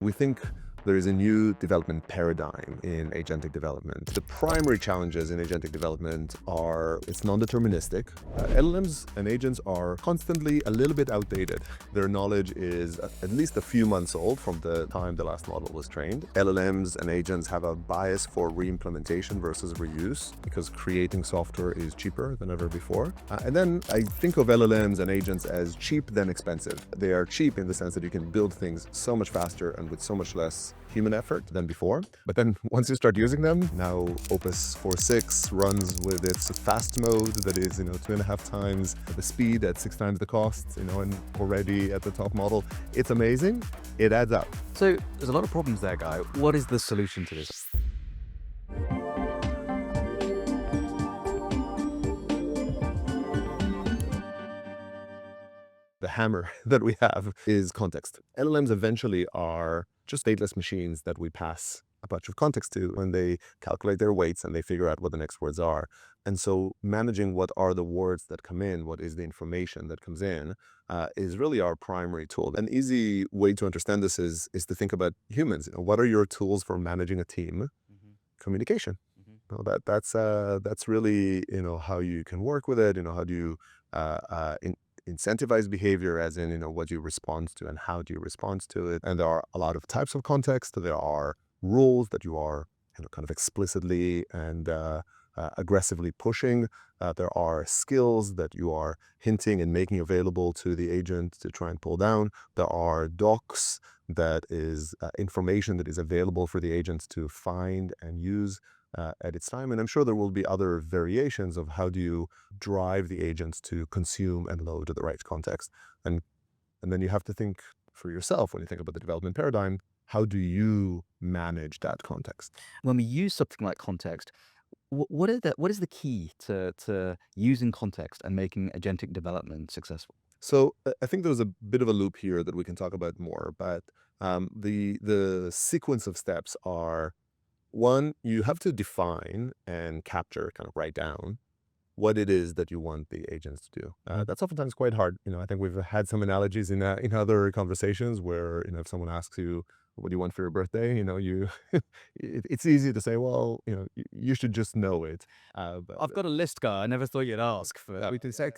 We think there is a new development paradigm in agentic development. The primary challenges in agentic development are it's non-deterministic. LLMs and agents are constantly a little bit outdated. Their knowledge is at least a few months old from the time the last model was trained. LLMs and agents have a bias for re-implementation versus reuse because creating software is cheaper than ever before. And then I think of LLMs and agents as cheap than expensive. They are cheap in the sense that you can build things so much faster and with so much less human effort than before. But then once you start using them, now Opus 4.6 runs with its fast mode that is, 2.5 times the speed at 6 times the cost, and already at the top model. It's amazing. It adds up. So there's a lot of problems there, Guy. What is the solution to this? The hammer that we have is context. LLMs eventually are just stateless machines that we pass a bunch of context to when they calculate their weights and they figure out what the next words are. And so managing what are the words that come in, what is the information that comes in, is really our primary tool. An easy way to understand this is to think about humans. What are your tools for managing a team? Communication. That's really how you can work with it. How do you incentivize behavior, as in what do you respond to and how do you respond to it. And there are a lot of types of context. There are rules that you are kind of explicitly and aggressively pushing. There are skills that you are hinting and making available to the agent to try and pull down. There are docs that is information that is available for the agent to find and use at its time. And I'm sure there will be other variations of how do you drive the agents to consume and load the right context. And then you have to think for yourself when you think about the development paradigm, how do you manage that context? When we use something like context, what is the key to using context and making agentic development successful? So I think there's a bit of a loop here that we can talk about more, but the sequence of steps are: one, you have to define and capture, kind of write down what it is that you want the agents to do. That's oftentimes quite hard. I think we've had some analogies in other conversations where, if someone asks you, what do you want for your birthday? It's easy to say, well, you should just know it. I've got a list, Guy. I never thought you'd ask for. We can start.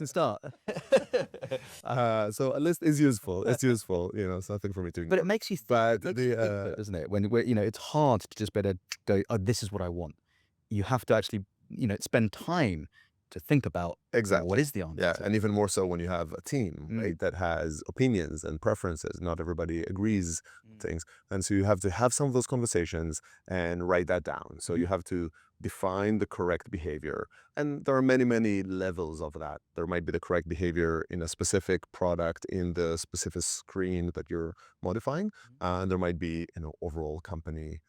So a list is useful. It's useful. It's nothing for me to. But it makes you think, But doesn't it? When it's hard to just better go, oh, this is what I want. You have to actually, spend time to think about exactly what is the answer. Yeah, and even more so when you have a team, right, that has opinions and preferences. Not everybody agrees things, and so you have to have some of those conversations and write that down. So you have to define the correct behavior, and there are many levels of that. There might be the correct behavior in a specific product in the specific screen that you're modifying, and there might be overall company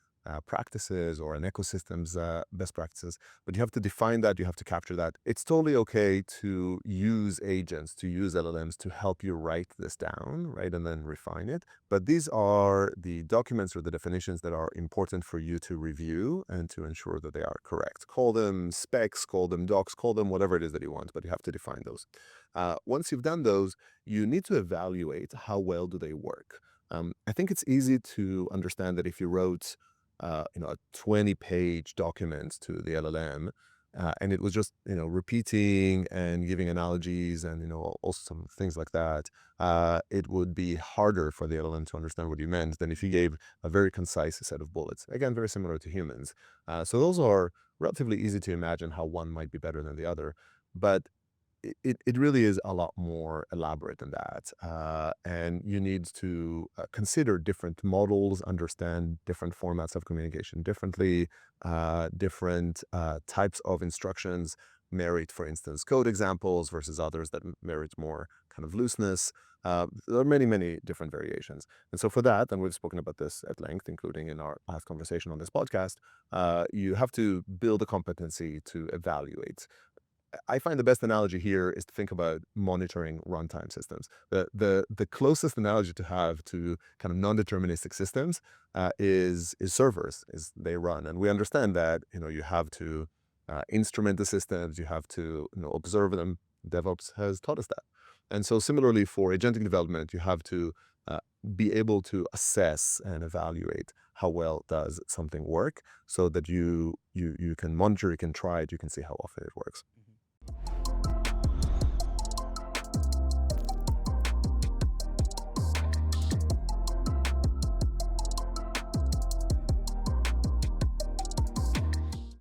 practices or an ecosystem's best practices. But you have to define that, you have to capture that. It's totally okay to use agents, to use LLMs to help you write this down, right, and then refine it. But these are the documents or the definitions that are important for you to review and to ensure that they are correct. Call them specs, call them docs, call them whatever it is that you want, but you have to define those. Once you've done those, you need to evaluate how well do they work. I think it's easy to understand that if you wrote a 20-page document to the LLM, and it was just, repeating and giving analogies and, also some things like that, it would be harder for the LLM to understand what you meant than if you gave a very concise set of bullets. Again, very similar to humans. So those are relatively easy to imagine how one might be better than the other. But it really is a lot more elaborate than that. And you need to consider different models, understand different formats of communication differently, different types of instructions merit, for instance, code examples versus others that merit more kind of looseness. There are many different variations. And so for that, and we've spoken about this at length, including in our last conversation on this podcast, you have to build a competency to evaluate. I find the best analogy here is to think about monitoring runtime systems. The closest analogy to have to kind of non-deterministic systems is servers, is they run. And we understand that, you have to instrument the systems, you have to observe them. DevOps has taught us that. And so similarly for agentic development, you have to be able to assess and evaluate how well does something work, so that you can monitor, you can try it, you can see how often it works.